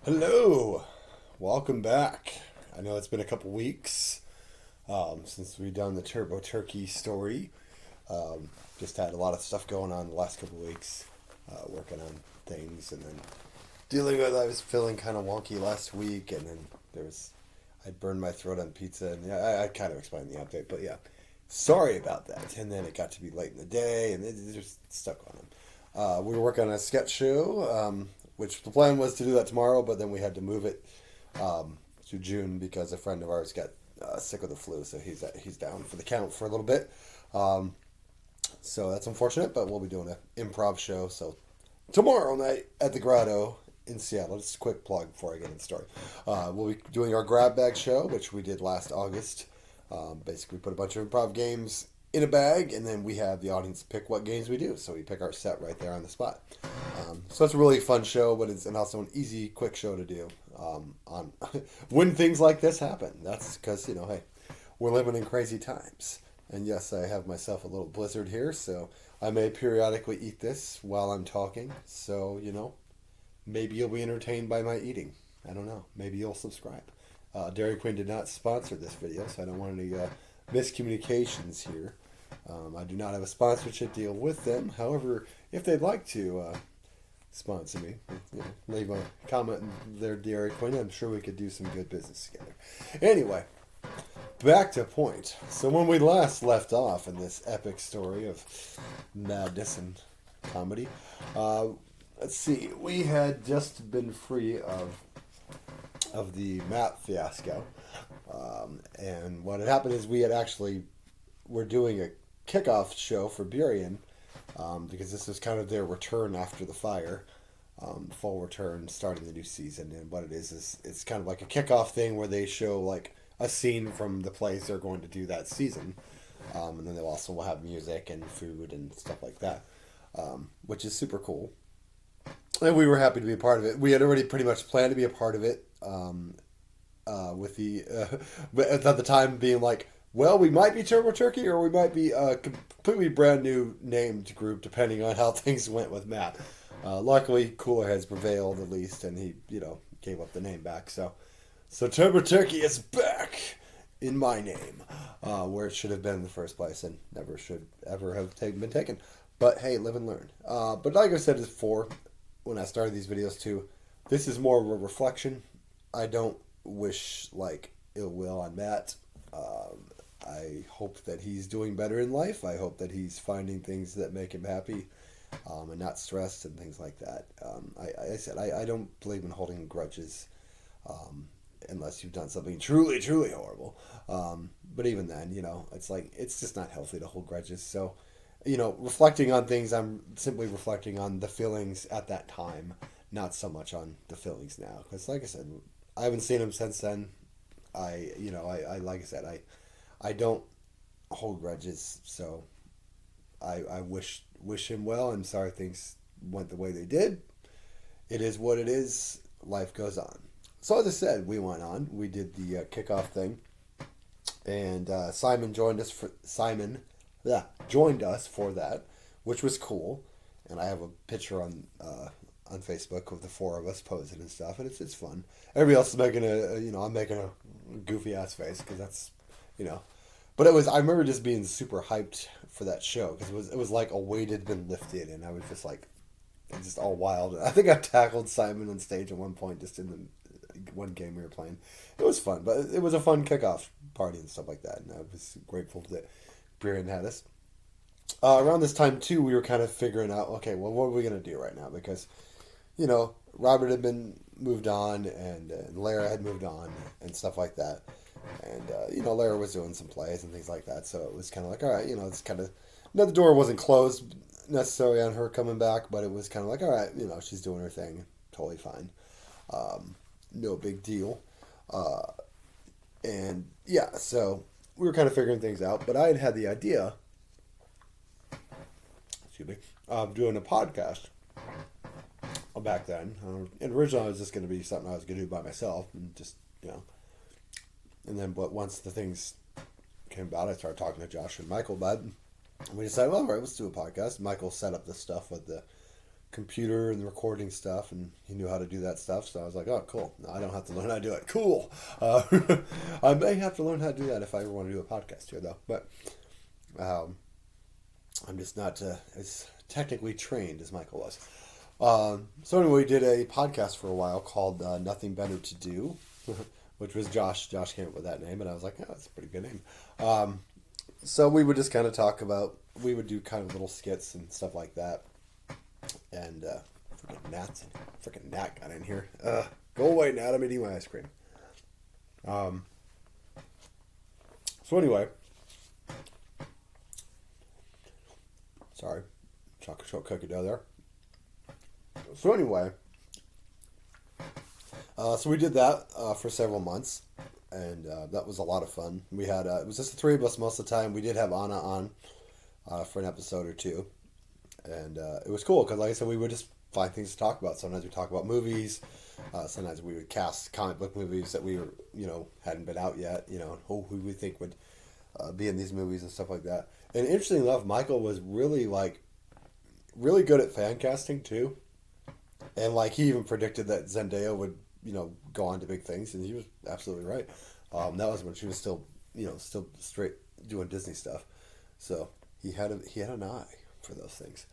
Hello, welcome back. I know it's been a couple weeks since we've done the Turbo Turkey story. Just had a lot of stuff going on the last couple weeks, working on things, and then dealing with. I was feeling kind of wonky last week, and then I burned my throat on pizza, and yeah, I kind of explained the update, but yeah, sorry about that. And then it got to be late in the day, and it just stuck on them. We were working on a sketch show, which the plan was to do that tomorrow, but then we had to move it to June because a friend of ours got sick with the flu, so he's down for the count for a little bit. Um, so that's unfortunate, but we'll be doing an improv show. So tomorrow night at the Grotto in Seattle. Just a quick plug before I get into the story. We'll be doing our grab bag show, which we did last August. Basically, put a bunch of improv games in a bag, and then we have the audience pick what games we do. So we pick our set right there on the spot. So it's a really fun show, but it's also an easy, quick show to do on when things like this happen. That's because, hey, we're living in crazy times. And yes, I have myself a little blizzard here, so I may periodically eat this while I'm talking. So, maybe you'll be entertained by my eating. I don't know. Maybe you'll subscribe. Dairy Queen did not sponsor this video, so I don't want any miscommunications here. I do not have a sponsorship deal with them. However, if they'd like to sponsor me, leave a comment in their Dairy Queen. I'm sure we could do some good business together. Anyway, back to point. So when we last left off in this epic story of madness and comedy, let's see, we had just been free of the map fiasco. And what had happened is we had actually were doing a kickoff show for Burien, because this was kind of their return after the fire, full return, starting the new season. And what it is it's kind of like a kickoff thing where they show like a scene from the plays they're going to do that season, and then they'll also have music and food and stuff like that, which is super cool. And we were happy to be a part of it. We had already pretty much planned to be a part of it, with but at the time being like, well, we might be Turbo Turkey or we might be a completely brand new named group, depending on how things went with Matt. Luckily, cooler heads prevailed at least, and he, gave up the name back. So Turbo Turkey is back in my name, where it should have been in the first place and never should ever have been taken. But hey, live and learn. But like I said before, when I started these videos too, this is more of a reflection. I don't wish ill will on Matt. I hope that he's doing better in life. I hope that he's finding things that make him happy, and not stressed and things like that. I don't believe in holding grudges, unless you've done something truly, truly horrible. But even then, it's just not healthy to hold grudges. So, reflecting on things, I'm simply reflecting on the feelings at that time, not so much on the feelings now. Because, like I said, I haven't seen him since then. Like I said, I don't hold grudges, so I wish him well. I'm sorry things went the way they did. It is what it is. Life goes on. So as I said, we went on. We did the kickoff thing, and Simon joined us for that, which was cool. And I have a picture on Facebook of the four of us posing and stuff, and it's fun. Everybody else is making I'm making a goofy ass face because that's, but I remember just being super hyped for that show because it was like a weight had been lifted, and I was just like, just all wild. I think I tackled Simon on stage at one point just in the one game we were playing. It was fun, but it was a fun kickoff party and stuff like that, and I was grateful that Brian had us. Around this time too, we were kind of figuring out, okay, well, what are we gonna do right now? Because, Robert had been moved on, and Lara had moved on, and stuff like that. And Lara was doing some plays and things like that, so it was kind of like, all right, it's kind of, the door wasn't closed necessarily on her coming back, but it was kind of like, all right, she's doing her thing, totally fine, no big deal. And yeah, so we were kind of figuring things out, but I had the idea, of doing a podcast back then. And originally, it was just going to be something I was going to do by myself, and just, And then, but once the things came about, I started talking to Josh and Michael about it, and we decided, well, all right, let's do a podcast. Michael set up the stuff with the computer and the recording stuff, and he knew how to do that stuff. So I was like, oh, cool. No, I don't have to learn how to do it. Cool. I may have to learn how to do that if I ever want to do a podcast here, though. But I'm just not as technically trained as Michael was. So anyway, we did a podcast for a while called Nothing Better to Do, which was Josh. Josh came up with that name, and I was like, oh, that's a pretty good name. So we would just kind of talk about, we would do kind of little skits and stuff like that. And freaking gnat got in here. Go away, gnat, I'm eating my ice cream. So anyway, sorry, chocolate chip cookie dough there. So anyway, so we did that for several months, and that was a lot of fun. We had it was just the three of us most of the time. We did have Anna on for an episode or two, and it was cool because, like I said, we would just find things to talk about. Sometimes we talk about movies. Sometimes we would cast comic book movies that we were, hadn't been out yet. Who we think would be in these movies and stuff like that. And interestingly enough, Michael was really good at fan casting too. And he even predicted that Zendaya would, go on to big things, and he was absolutely right. That was when she was still straight doing Disney stuff. So he had an eye for those things.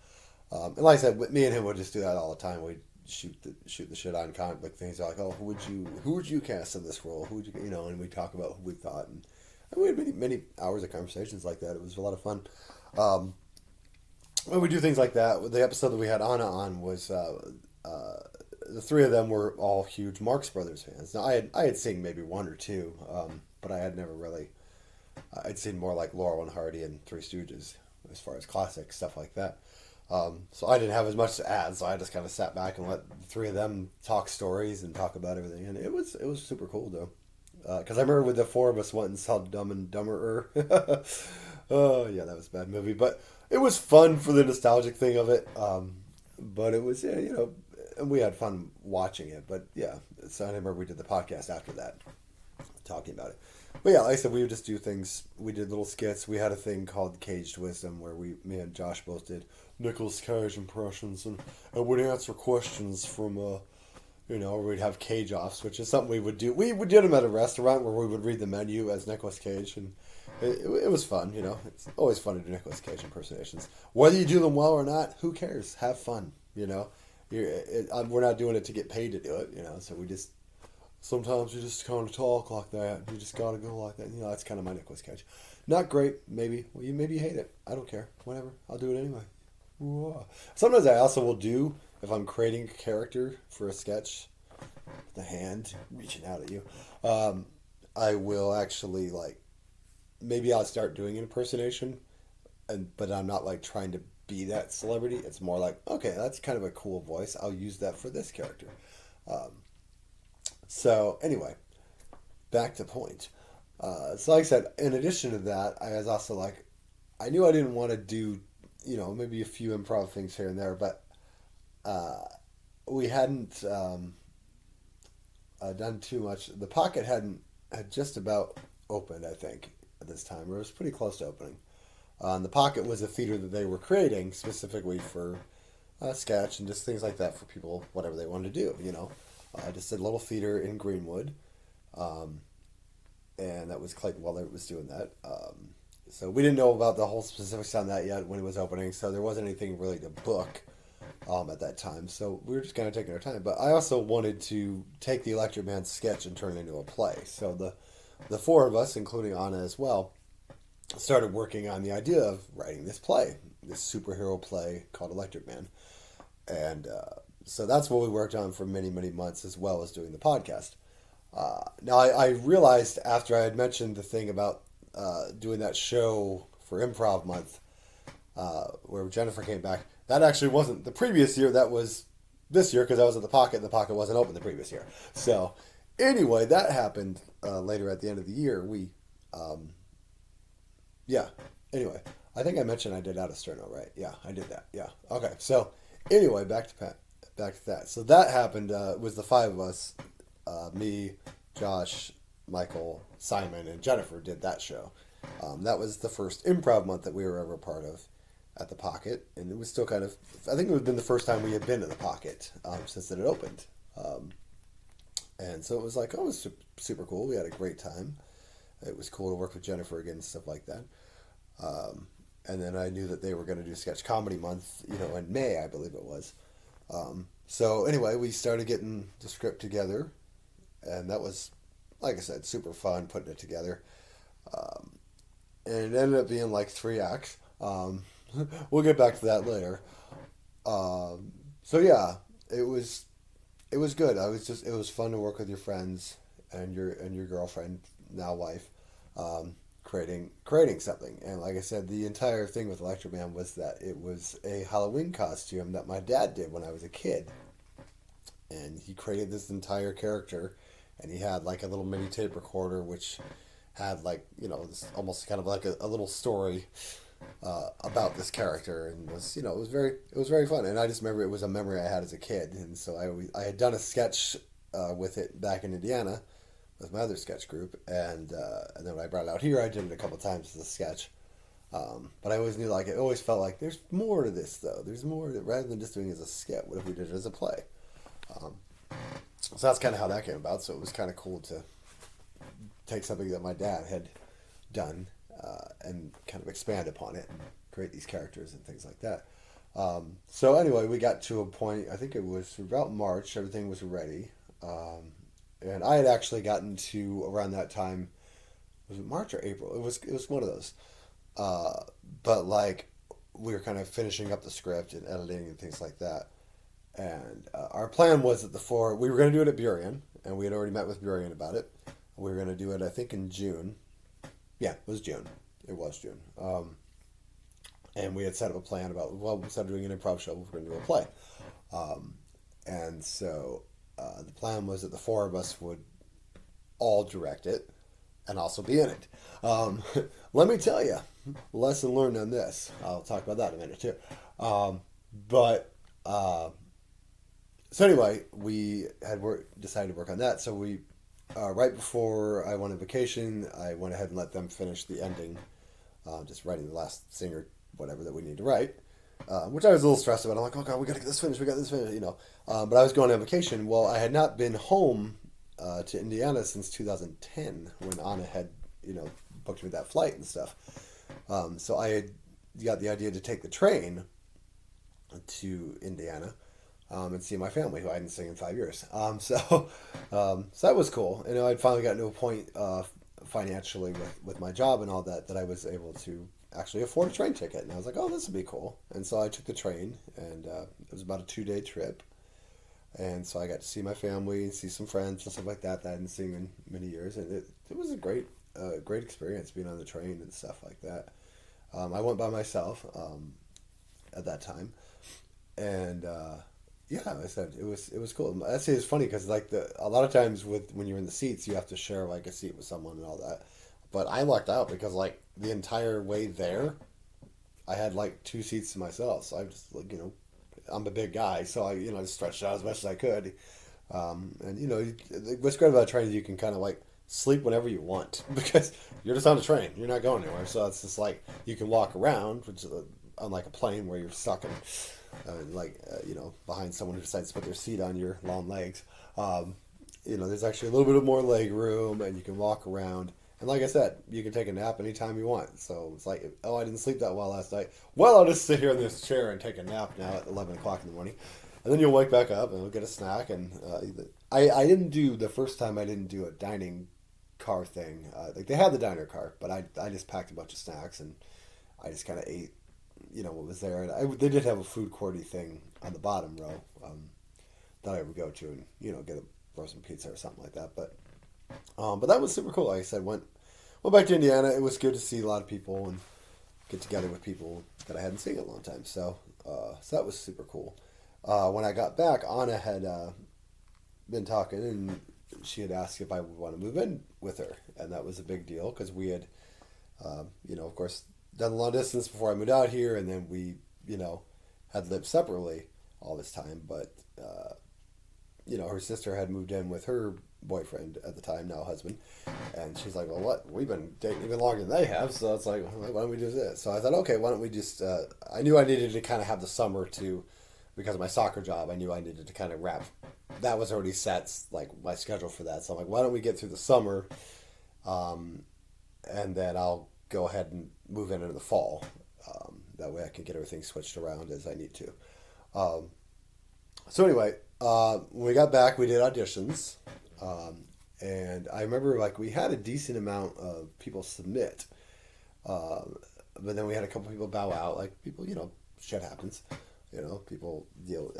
And like I said, me and him would just do that all the time. We'd shoot the shit on comic book things. Like, oh, who would you cast in this role? Who would you, and we'd talk about who we thought, and we had many hours of conversations like that. It was a lot of fun. When we do things like that, the episode that we had Anna on was the three of them were all huge Marx Brothers fans. Now I had seen maybe one or two, but I had never really. I'd seen more like Laurel and Hardy and Three Stooges as far as classic stuff like that. So I didn't have as much to add, so I just kind of sat back and let the three of them talk stories and talk about everything, and it was super cool though. Because I remember with the four of us went and saw Dumb and Dumberer. Oh yeah, that was a bad movie, but it was fun for the nostalgic thing of it. But it was and we had fun watching it. But yeah, so I remember we did the podcast after that, talking about it. But yeah, like I said, we would just do things. We did little skits. We had a thing called Caged Wisdom where me and Josh both did Nicolas Cage impressions and would answer questions from or we'd have Cage offs, which is something we would do. We did them at a restaurant where we would read the menu as Nicolas Cage, and it was fun. It's always fun to do Nicolas Cage impersonations. Whether you do them well or not, who cares? Have fun. We're not doing it to get paid to do it. So we just. Sometimes you just kind of talk like that. You just gotta go like that. That's kind of my Nicolas Cage. Not great, maybe. Well, maybe you hate it. I don't care. Whatever. I'll do it anyway. Whoa. Sometimes I also will do, if I'm creating a character for a sketch, the hand reaching out at you, I will actually, maybe I'll start doing an impersonation, but I'm not, trying to be that celebrity. It's more like, okay, that's kind of a cool voice. I'll use that for this character. So anyway, back to point. So like I said, in addition to that, I was also I knew I didn't want to do, maybe a few improv things here and there, but we hadn't done too much. The Pocket had just about opened, I think, at this time, or it was pretty close to opening. The Pocket was a theater that they were creating specifically for sketch and just things like that for people, whatever they wanted to do, I just did a little theater in Greenwood, and that was Clayton Weller was doing that. So we didn't know about the whole specifics on that yet when it was opening, so there wasn't anything really to book at that time. So we were just kind of taking our time. But I also wanted to take the Electric Man sketch and turn it into a play. So the four of us, including Anna as well, started working on the idea of writing this play, this superhero play called Electric Man. And so that's what we worked on for many, many months, as well as doing the podcast. Now, I realized after I had mentioned the thing about doing that show for Improv Month, where Jennifer came back, that actually wasn't the previous year. That was this year, because I was at the Pocket, and the Pocket wasn't open the previous year. So anyway, that happened later at the end of the year. Anyway, I think I mentioned I did Out of Sterno, right? Yeah, I did that. Yeah. Okay, so anyway, back to that. So that happened, was the five of us, me, Josh, Michael, Simon, and Jennifer did that show. That was the first Improv Month that we were ever a part of. at the Pocket, and it was still kind of. I think it would have been the first time we had been in the Pocket since it had opened, and so it was like, oh, it was super cool. We had a great time. It was cool to work with Jennifer again and stuff like that. And then I knew that they were going to do Sketch Comedy Month, in May, I believe it was. So anyway, we started getting the script together, and that was, like I said, super fun putting it together. And it ended up being like 3 acts. We'll get back to that later. So yeah, it was good. It was fun to work with your friends and your girlfriend, now wife, creating something. And like I said, the entire thing with Electroman was that it was a Halloween costume that my dad did when I was a kid, and he created this entire character, and he had like a little mini tape recorder which had like this almost kind of like a little story about this character, and it was very fun. And I just remember it was a memory I had as a kid, and so I had done a sketch with it back in Indiana with my other sketch group, and then when I brought it out here, I did it a couple times as a sketch. But I always knew, like, it always felt like there's more to this, though. There's more to it, rather than just doing it as a skit. What if we did it as a play? Um, so that's kind of how that came about. So it was kind of cool to take something that my dad had done and kind of expand upon it and create these characters and things like that. So anyway, we got to a point, I think it was about March, everything was ready. And I had actually gotten to around that time, was it March or April? It was one of those. But like we were kind of finishing up the script and editing and things like that. And our plan was that we were going to do it at Burien, and we had already met with Burien about it. We were going to do it, I think, in June. Yeah, it was June. It was June. And we had set up a plan about, well, instead of doing an improv show, we were going to do a play. And so the plan was that the four of us would all direct it and also be in it. Let me tell you, lesson learned on this. I'll talk about that in a minute too. But so anyway, we had decided to work on that. So we right before I went on vacation, I went ahead and let them finish the ending, just writing the last scene or whatever that we need to write. Which I was a little stressed about. I'm like, oh God, we got to get this finished. We got this finished, But I was going on vacation. Well, I had not been home to Indiana since 2010 when Anna had, booked me that flight and stuff. So I had got the idea to take the train to Indiana and see my family, who I hadn't seen in 5 years. So that was cool. I'd finally gotten to a point financially with my job and all that I was able to actually afford a train ticket. And I was like, oh, this would be cool. And so I took the train, and it was about a 2-day trip. And so I got to see my family, see some friends and stuff like that I hadn't seen in many years. And it was a great experience being on the train and stuff like that. I went by myself at that time. And yeah, like I said, it was cool. Actually, it's funny because like a lot of times when you're in the seats, you have to share like a seat with someone and all that. But I lucked out because like the entire way there, I had like 2 seats to myself. So I just like I'm a big guy, so I just stretched out as much as I could. And what's great about a train is you can kind of like sleep whenever you want because you're just on a train. You're not going anywhere. So it's just like you can walk around, which is unlike a plane where you're stuck in, behind someone who decides to put their seat on your long legs. There's actually a little bit of more leg room, and you can walk around. And like I said, you can take a nap anytime you want. So it's like, oh, I didn't sleep that well last night. Well, I'll just sit here in this chair and take a nap now at 11 o'clock in the morning. And then you'll wake back up and we'll get a snack. And I didn't do, the first time I didn't do a dining car thing. Like they had the diner car, but I just packed a bunch of snacks and I just kind of ate, what was there. And they did have a food courty thing on the bottom row that I would go to and, get a frozen pizza or something like that. But that was super cool. Like I said, went back to Indiana. It was good to see a lot of people and get together with people that I hadn't seen in a long time. So that was super cool. When I got back, Anna had been talking, and she had asked if I would want to move in with her, and that was a big deal because we had, of course, done the long distance before I moved out here, and then we, had lived separately all this time. But her sister had moved in with her boyfriend at the time, now husband. And she's like, well, what? We've been dating even longer than they have. So it's like, why don't we do this? So I thought, okay, why don't we just, I knew I needed to kind of have the summer to, because of my soccer job, I knew I needed to kind of wrap. That was already set, like my schedule for that. So I'm like, why don't we get through the summer, and then I'll go ahead and move in into the fall. That way I can get everything switched around as I need to. So anyway, when we got back, we did auditions. And I remember like we had a decent amount of people submit. But then we had a couple people bow out. Like people, shit happens. People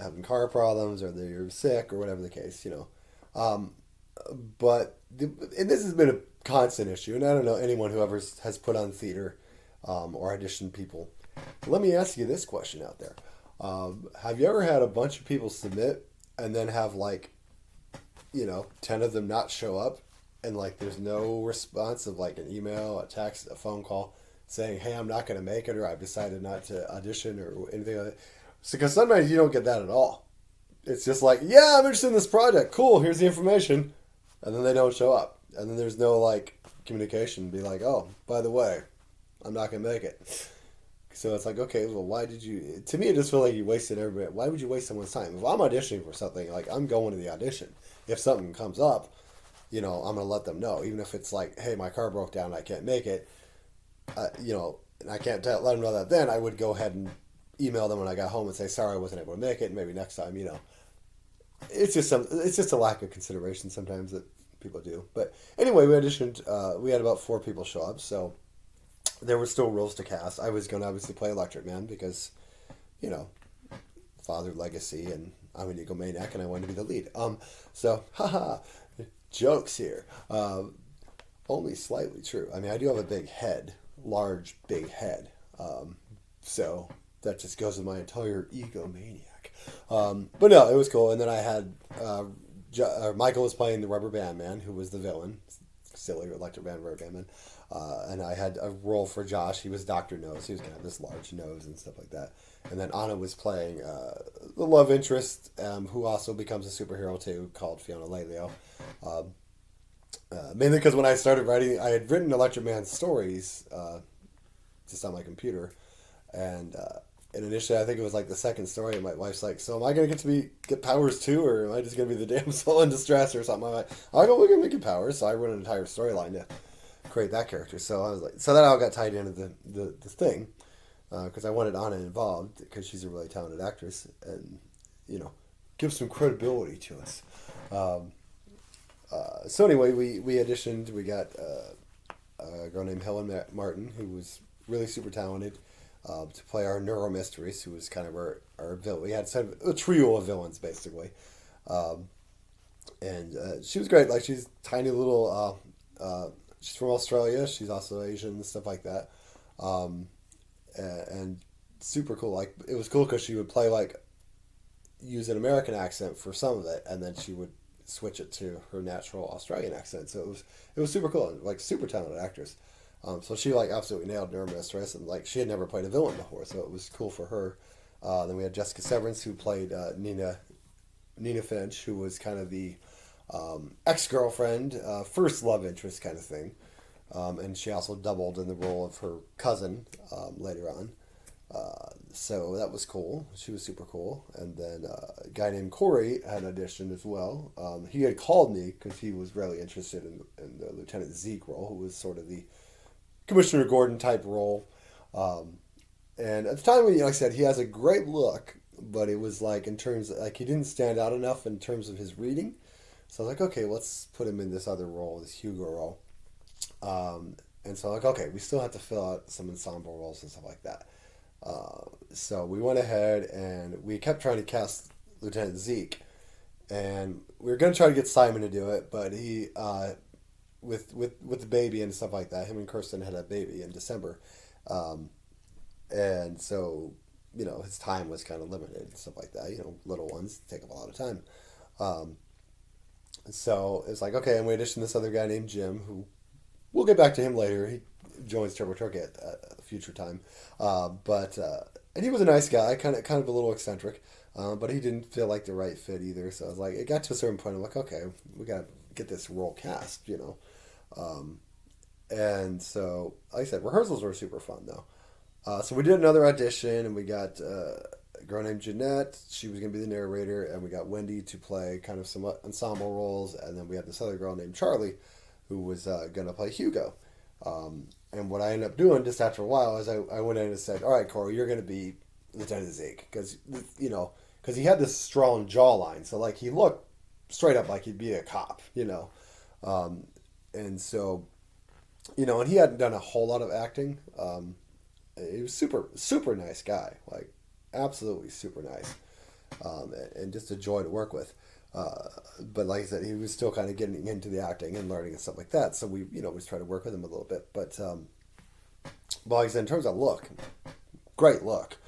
having car problems or they're sick or whatever the case, and this has been a constant issue, and I don't know anyone who ever has put on theater or auditioned people. Let me ask you this question out there. Have you ever had a bunch of people submit and then have 10 of them not show up and there's no response of an email, a text, a phone call saying, hey, I'm not going to make it, or I've decided not to audition or anything like that? So, because sometimes you don't get that at all. It's just yeah, I'm interested in this project. Cool, here's the information. And then they don't show up. And then there's no communication. Be oh, by the way, I'm not going to make it. So it's okay, well, why did you... To me, it just felt like you wasted everybody. Why would you waste someone's time? If I'm auditioning for something, I'm going to the audition. If something comes up, I'm going to let them know. Even if it's hey, my car broke down, I can't make it. And I can't let them know that then. I would go ahead and email them when I got home and say, sorry, I wasn't able to make it. Maybe next time, It's just a lack of consideration sometimes that people do. But anyway, we auditioned. We had about 4 people show up, so... There were still roles to cast. I was going to obviously play Electric Man because, father legacy, and I'm an egomaniac, and I wanted to be the lead. Haha, jokes here. Only slightly true. I mean, I do have a big head, large, big head. So that just goes with my entire egomaniac. But no, it was cool. And then I had Michael was playing the Rubber Band Man, who was the villain. Silly Electric Man, Rubber Band Man. And I had a role for Josh. He was Dr. Nose. He was going to have this large nose and stuff like that. And then Anna was playing the love interest, who also becomes a superhero too, called Fiona Lelio. Mainly because when I started writing, I had written Electric Man's stories just on my computer. And initially, I think it was the second story, and my wife's so am I going to get powers too, or am I just going to be the damsel in distress or something? I'm like, I'll go look at making powers. So I wrote an entire storyline to create that character. So I was so that all got tied into the thing, because I wanted Anna involved because she's a really talented actress and give some credibility to us. So anyway, we auditioned. We got a girl named Helen Martin, who was really super talented, to play our Neuromistress, who was kind of our villain. We had sort of a trio of villains basically, and she was great. She's tiny little. She's from Australia. She's also Asian and stuff like that. And super cool. It was cool because she would play use an American accent for some of it, and then she would switch it to her natural Australian accent. So it was super cool. Super talented actress. So she absolutely nailed Neuromistress, and she had never played a villain before, so it was cool for her. Then we had Jessica Severance, who played Nina Finch, who was kind of the ex-girlfriend, first love interest kind of thing. And she also doubled in the role of her cousin later on. So that was cool. She was super cool. And then a guy named Corey had auditioned as well. He had called me because he was really interested in the Lieutenant Zeke role, who was sort of the Commissioner Gordon type role. And at the time, like I said, he has a great look, but it was in terms of, he didn't stand out enough in terms of his reading. So I was okay, let's put him in this other role, this Hugo role. And so okay, we still have to fill out some ensemble roles and stuff like that. So we went ahead and we kept trying to cast Lieutenant Zeke, and we were going to try to get Simon to do it, but he, with the baby and stuff like that, him and Kirsten had a baby in December. And so, his time was kind of limited and stuff like that. Little ones take up a lot of time. So it's okay, and we auditioned this other guy named Jim, who we'll get back to him later. He joins Turbo Turkey at a future time. And he was a nice guy, kind of a little eccentric, but he didn't feel like the right fit either. So I was it got to a certain point, I'm okay, we got get this role cast, And so, like I said, rehearsals were super fun though. So we did another audition, and we got a girl named Jeanette. She was going to be the narrator, and we got Wendy to play kind of some ensemble roles, and then we had this other girl named Charlie, who was going to play Hugo. And what I ended up doing just after a while is I went in and said, "All right, Corey, you're going to be Lieutenant Zeke," because because he had this strong jawline, so like he looked straight up like he'd be a cop. And so, and he hadn't done a whole lot of acting. He was super nice guy, like absolutely super nice, and just a joy to work with. But like I said, he was still kind of getting into the acting and learning and stuff like that. So we was trying to work with him a little bit. But like I said, in terms of look, great look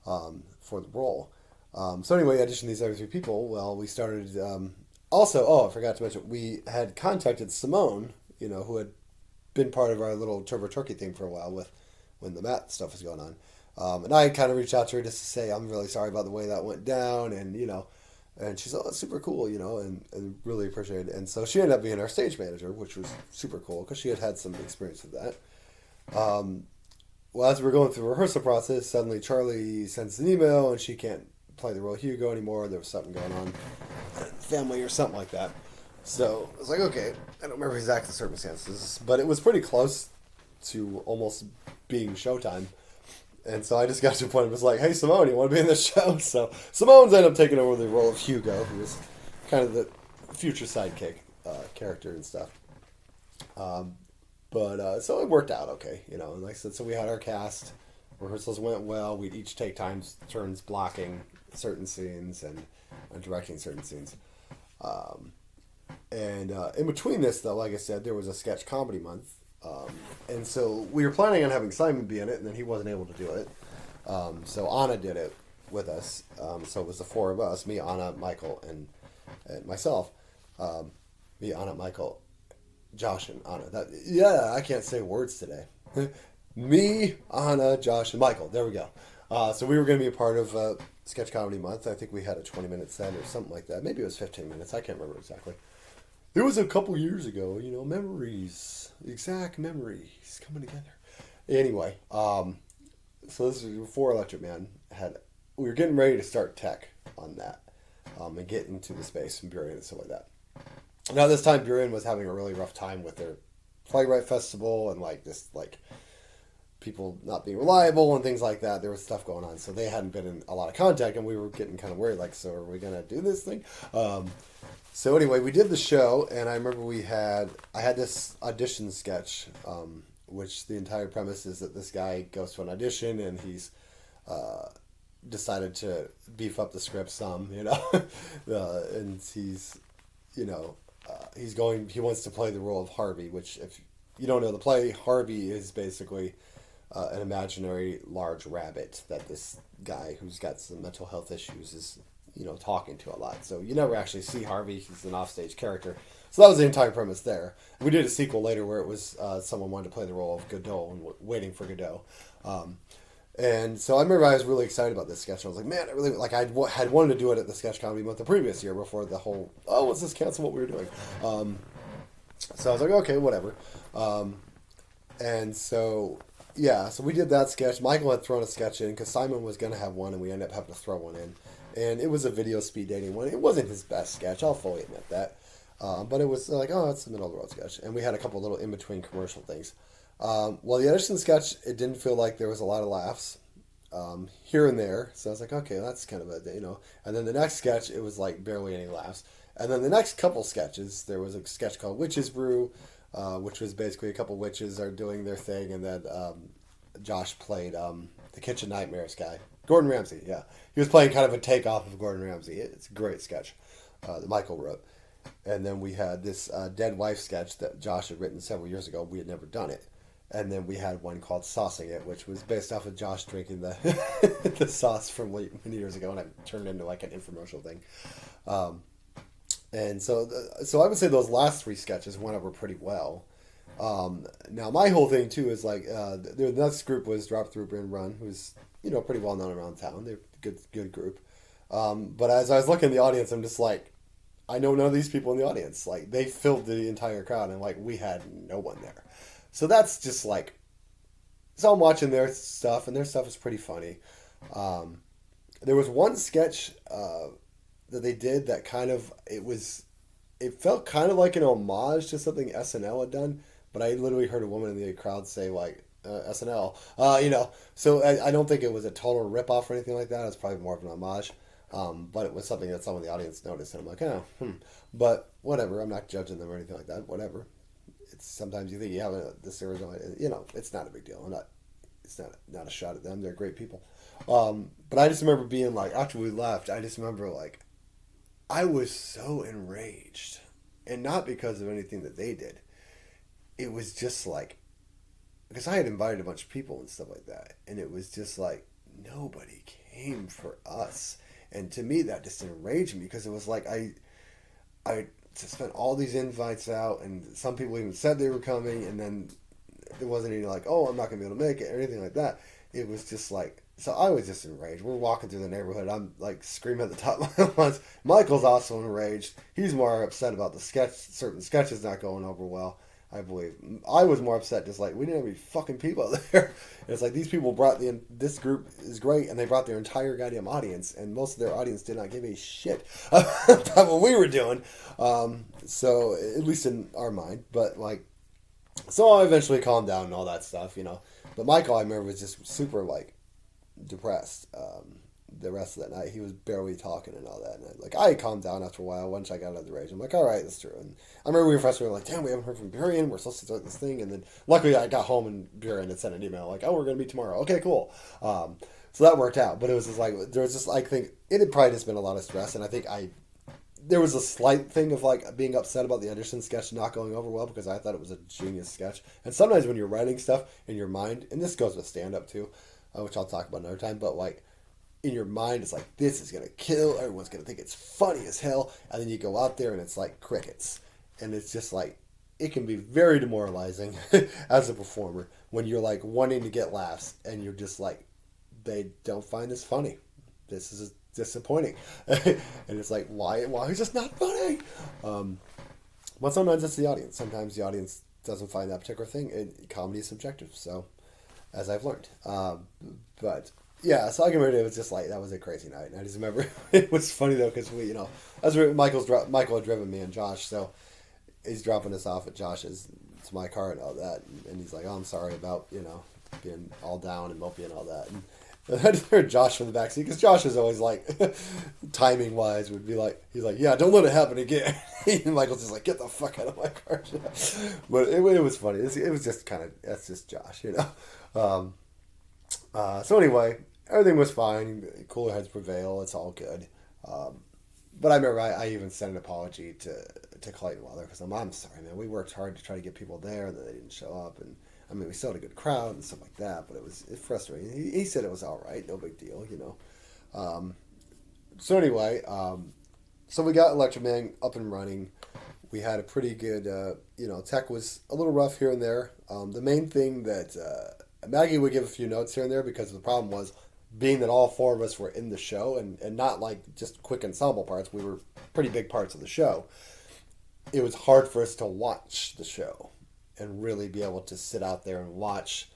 for the role. So anyway, I auditioned these other three people. Well, we started. Also, I forgot to mention, we had contacted Simone, who had been part of our little Turbo Turkey thing for a while when the Matt stuff was going on. And I kind of reached out to her just to say, I'm really sorry about the way that went down. And, and she's, that's super cool, and really appreciate it. And so she ended up being our stage manager, which was super cool because she had some experience with that. Well, as we were going through the rehearsal process, suddenly Charlie sends an email and she can't play the role of Hugo anymore. There was something going on, family or something like that. So I was like, okay, I don't remember exact circumstances, but it was pretty close to almost being showtime. And so I just got to a point and was like, hey, Simone, you want to be in this show? So Simone's ended up taking over the role of Hugo, who was kind of the future sidekick character and stuff. But so it worked out okay, and like I said, so we had our cast. Rehearsals went well. We'd each take turns blocking certain scenes and directing certain scenes. And in between this, though, like I said, there was a sketch comedy month. And so we were planning on having Simon be in it, and then he wasn't able to do it. So Anna did it with us. So it was the four of us, me, Anna, Michael, and myself. Me, Anna, Michael, Josh, and Anna. I can't say words today. Me, Anna, Josh, and Michael. There we go. So we were going to be a part of Sketch Comedy Month. I think we had a 20-minute set or something like that. Maybe it was 15 minutes. I can't remember exactly. It was a couple years ago, memories, exact memories coming together. Anyway, so this is before Electric Man we were getting ready to start tech on that, and get into the space and Burien and stuff like that. Now this time Burien was having a really rough time with their playwright festival and people not being reliable and things like that. There was stuff going on, so they hadn't been in a lot of contact, and we were getting kind of worried, so are we gonna do this thing? So anyway, we did the show, and I remember I had this audition sketch, which the entire premise is that this guy goes to an audition, and he's decided to beef up the script some, and he's, he wants to play the role of Harvey, which, if you don't know the play, Harvey is basically an imaginary large rabbit that this guy who's got some mental health issues is, talking to a lot. So you never actually see Harvey. He's an offstage character. So that was the entire premise there. We did a sequel later where it was someone wanted to play the role of Godot and waiting for Godot. And so I remember I was really excited about this sketch. I was like, man, I really, I had wanted to do it at the Sketch Comedy Month the previous year before the whole, let's just cancel what we were doing. So I was like, okay, whatever. And so, so we did that sketch. Michael had thrown a sketch in because Simon was going to have one, and we ended up having to throw one in. And it was a video speed dating one. It wasn't his best sketch, I'll fully admit that. But it was it's the middle of the road sketch. And we had a couple little in-between commercial things. Well, the audition sketch, it didn't feel like there was a lot of laughs here and there. So I was like, okay, that's kind of And then the next sketch, it was barely any laughs. And then the next couple sketches, there was a sketch called Witch's Brew, which was basically a couple witches are doing their thing. And then Josh played the Kitchen Nightmares guy. Gordon Ramsay, yeah. He was playing kind of a takeoff of Gordon Ramsay. It's a great sketch that Michael wrote. And then we had this Dead Wife sketch that Josh had written several years ago. We had never done it. And then we had one called Saucing It, which was based off of Josh drinking the the sauce from many years ago, and it turned into an infomercial thing. And so I would say those last three sketches went over pretty well. Now my whole thing too is the next group was Drop Through Bryn Run, who's pretty well known around town. They're a good group. But as I was looking at the audience, I'm just like, I know none of these people in the audience. Like, they filled the entire crowd, and like we had no one there. So that's just like, so I'm watching their stuff, and their stuff is pretty funny. Um, there was one sketch that they did that kind of, it felt kind of like an homage to something SNL had done, but I literally heard a woman in the crowd say like SNL, So I don't think it was a total ripoff or anything like that. It's probably more of an homage, but it was something that some of the audience noticed, and I'm like, oh, but whatever. I'm not judging them or anything like that. Whatever. It's sometimes you think you have this original, it's not a big deal. It's not a shot at them. They're great people. But I just remember being like, after we left, I just remember like, I was so enraged, and not because of anything that they did. It was just like, because I had invited a bunch of people and stuff like that, and it was just like nobody came for us, and to me that just enraged me because it was like I spent all these invites out, and some people even said they were coming, and then there wasn't any like, oh, I'm not gonna be able to make it or anything like that. It was just like, so I was just enraged. We're walking through the neighborhood. I'm like screaming at the top of my lungs. Michael's also enraged. He's more upset about certain sketches not going over well, I believe. I was more upset, just like, we didn't have any fucking people out there. And it's like, these people this group is great, and they brought their entire goddamn audience, and most of their audience did not give a shit about what we were doing. So, at least in our mind. But, like, so I eventually calmed down and all that stuff, But Michael, I remember, was just super, like, depressed the rest of that night. He was barely talking and all that. And I calmed down after a while once I got out of the rage. I'm like, all right, that's true. And I remember we were frustrated, like, damn, we haven't heard from Burian. We're supposed to start this thing. And then luckily I got home and Burian had sent an email like, oh, we're going to meet tomorrow. Okay, cool. So that worked out. But it was just like, there was just, I think, it had probably just been a lot of stress. And I think there was a slight thing of like being upset about the Anderson sketch not going over well because I thought it was a genius sketch. And sometimes when you're writing stuff in your mind, and this goes with stand-up too, which I'll talk about another time, but like in your mind, it's like, this is going to kill, everyone's going to think it's funny as hell, and then you go out there and it's like crickets. And it's just like, it can be very demoralizing as a performer when you're like wanting to get laughs and you're just like, they don't find this funny. This is disappointing. And it's like, why is this not funny? But sometimes it's the audience. Sometimes the audience doesn't find that particular thing. Comedy is subjective, so, as I've learned. But yeah, so I can remember it was just like, that was a crazy night. And I just remember it was funny though, because we, as Michael had driven me and Josh, so he's dropping us off at Josh's, it's my car and all that, and he's like, oh, I'm sorry about, being all down and mopey and all that. And I just heard Josh from the backseat, because Josh is always like, timing wise, would be like, he's like, yeah, don't let it happen again. And Michael's just like, get the fuck out of my car. But it was funny. It was just kind of, that's just Josh, So anyway, everything was fine. Cooler heads prevail. It's all good. But I remember I even sent an apology to Clayton Weather, because I'm sorry, man. We worked hard to try to get people there, and then they didn't show up. And I mean, we still had a good crowd and stuff like that, but it's frustrating. He said it was all right, no big deal, So anyway, so we got Electric Man up and running. We had a pretty good, tech was a little rough here and there. The main thing that Maggie would give a few notes here and there, because the problem was, being that all four of us were in the show and not like just quick ensemble parts, we were pretty big parts of the show. It was hard for us to watch the show and really be able to sit out there and watch,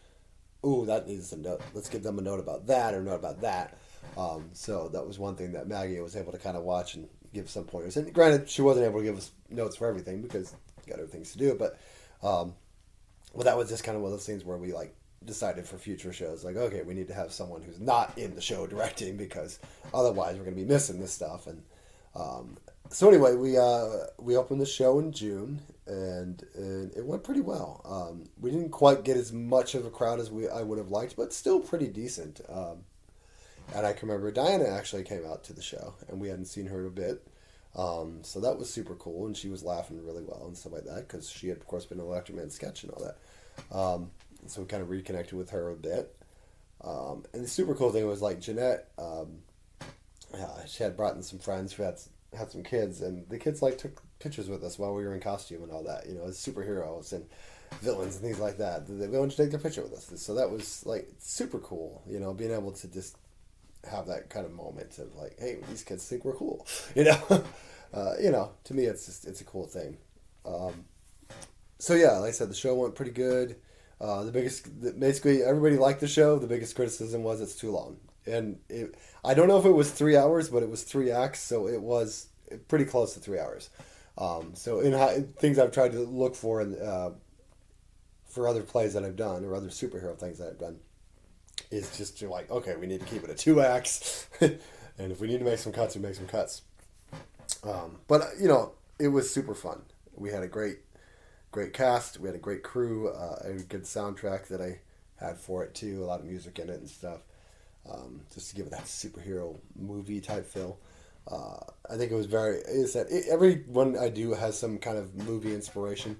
ooh, that needs a note. Let's give them a note about that or a note about that. So that was one thing that Maggie was able to kind of watch and give some pointers. And granted, she wasn't able to give us notes for everything because we got other things to do. But that was just kind of one of those things where we like decided for future shows, like, okay, we need to have someone who's not in the show directing, because otherwise we're going to be missing this stuff. And so anyway, we opened the show in June, and it went pretty well. We didn't quite get as much of a crowd as I would have liked, but still pretty decent. And I can remember Diana actually came out to the show, and we hadn't seen her in a bit. So that was super cool, and she was laughing really well and stuff like that, because she had, of course, been in Electric Man sketch and all that. So we kind of reconnected with her a bit. And the super cool thing was, like, Jeanette, she had brought in some friends who had some kids, and the kids, like, took pictures with us while we were in costume and all that, as superheroes and villains and things like that. They wanted to take their picture with us. So that was, like, super cool, being able to just have that kind of moment of, like, hey, these kids think we're cool, To me, it's a cool thing. So yeah, like I said, the show went pretty good. Basically, everybody liked the show. The biggest criticism was it's too long, and I don't know if it was 3 hours, but it was 3 acts, so it was pretty close to 3 hours. So in things I've tried to look for for other plays that I've done or other superhero things that I've done is just to like, okay, we need to keep it at 2 acts, and if we need to make some cuts, we make some cuts. But it was super fun. We had a great cast. We had a great crew. A good soundtrack that I had for it too. A lot of music in it and stuff. Just to give it that superhero movie type feel. I think it was every one I do has some kind of movie inspiration.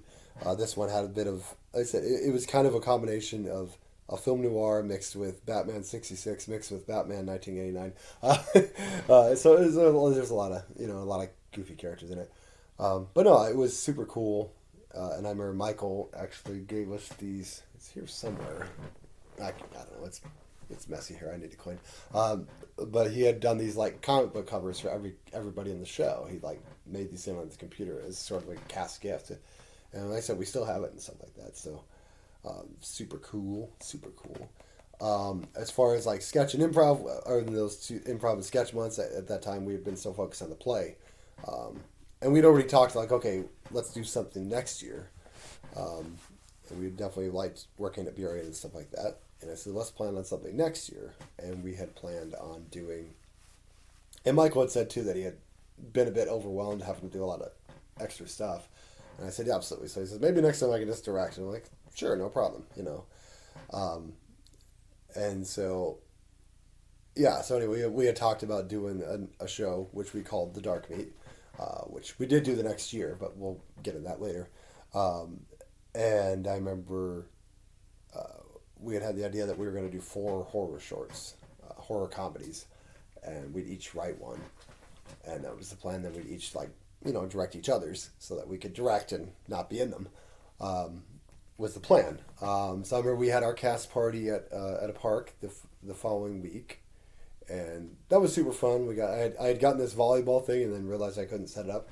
This one had a bit of, like I said, it was kind of a combination of a film noir mixed with Batman '66 mixed with Batman 1989. So there's a lot of goofy characters in it. But no, it was super cool. And I remember Michael actually gave us these. It's here somewhere. I don't know. It's messy here. I need to clean. But he had done these like comic book covers for everybody in the show. He like made these in on his computer as sort of a cast gift. And like I said, we still have it and stuff like that. So super cool. As far as like sketch and improv, other than those two improv and sketch months, at that time we had been so focused on the play. And we'd already talked like, okay, let's do something next year. And we definitely liked working at BRA and stuff like that. And I said, let's plan on something next year. And we had planned on doing, and Michael had said too that he had been a bit overwhelmed having to do a lot of extra stuff. And I said, yeah, absolutely. So he says, maybe next time I can just direct. And I'm like, sure, no problem, And so, yeah, so anyway, we had talked about doing a show, which we called The Dark Meat, which we did do the next year, but we'll get into that later. And I remember we had the idea that we were going to do 4 horror shorts, horror comedies, and we'd each write one. And that was the plan. Then we'd each direct each other's so that we could direct and not be in them. Was the plan. So I remember we had our cast party at a park the following week, and that was super fun. I had gotten this volleyball thing and then realized I couldn't set it up,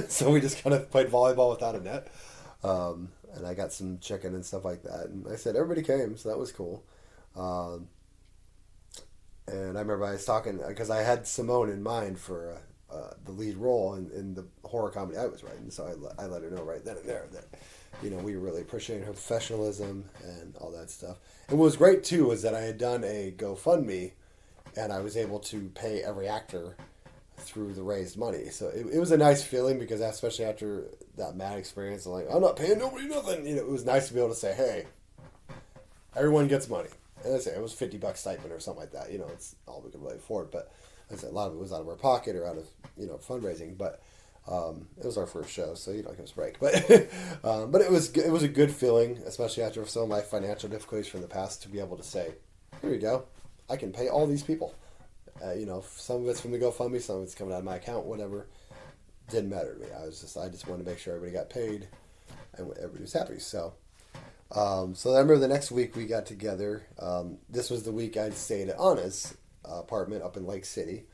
so we just kind of played volleyball without a net. And I got some chicken and stuff like that. And I said everybody came, so that was cool. And I remember I was talking because I had Simone in mind for the lead role in the horror comedy I was writing. So I let her know right then and there that we were really appreciating her professionalism and all that stuff. And what was great too was that I had done a GoFundMe, and I was able to pay every actor through the raised money. So it was a nice feeling because especially after that mad experience, I'm not paying nobody nothing. It was nice to be able to say, hey, everyone gets money. And I say it was $50 stipend or something like that. It's all we could really afford. But I said a lot of it was out of our pocket or out of fundraising. But it was our first show, so give us a break. But but it was a good feeling, especially after some of my financial difficulties from the past, to be able to say, here we go, I can pay all these people. Some of it's from the GoFundMe, some of it's coming out of my account, whatever. Didn't matter to me. I just wanted to make sure everybody got paid and everybody was happy. So I remember the next week we got together. This was the week I stayed at Anna's apartment up in Lake City,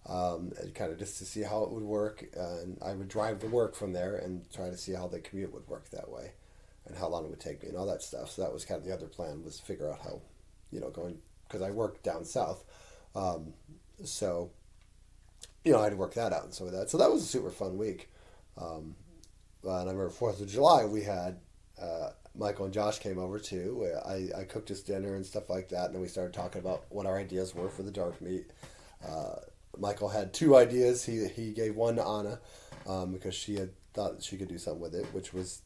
kind of just to see how it would work. And I would drive to work from there and try to see how the commute would work that way and how long it would take me and all that stuff. So that was kind of the other plan, was to figure out how, going, because I worked down south. So I had to work that out and some of that. So that was a super fun week. And I remember 4th of July, we had Michael and Josh came over too. I cooked us dinner and stuff like that. And then we started talking about what our ideas were for the dark meat. Michael had 2 ideas. He gave one to Anna because she had thought she could do something with it, which was,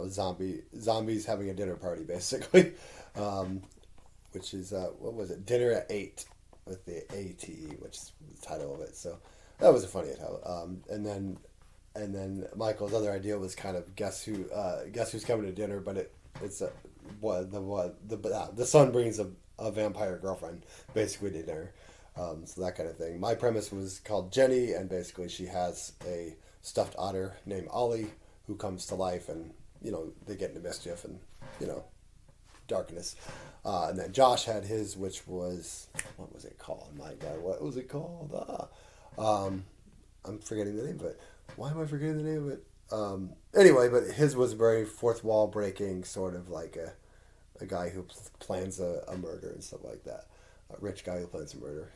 zombies having a dinner party, basically. Which is, what was it? Dinner at 8. With the ATE, which is the title of it. So that was a funny title. And then Michael's other idea was kind of guess who's coming to dinner, but it's the son brings a vampire girlfriend basically to dinner. So that kind of thing. My premise was called Jenny, and basically she has a stuffed otter named Ollie who comes to life, and they get into mischief and darkness. And then Josh had his, which was, what was it called? My God, what was it called? I'm forgetting the name of it. Why am I forgetting the name of it? Anyway, but his was very fourth wall breaking, sort of like a guy who plans a murder and stuff like that. A rich guy who plans a murder.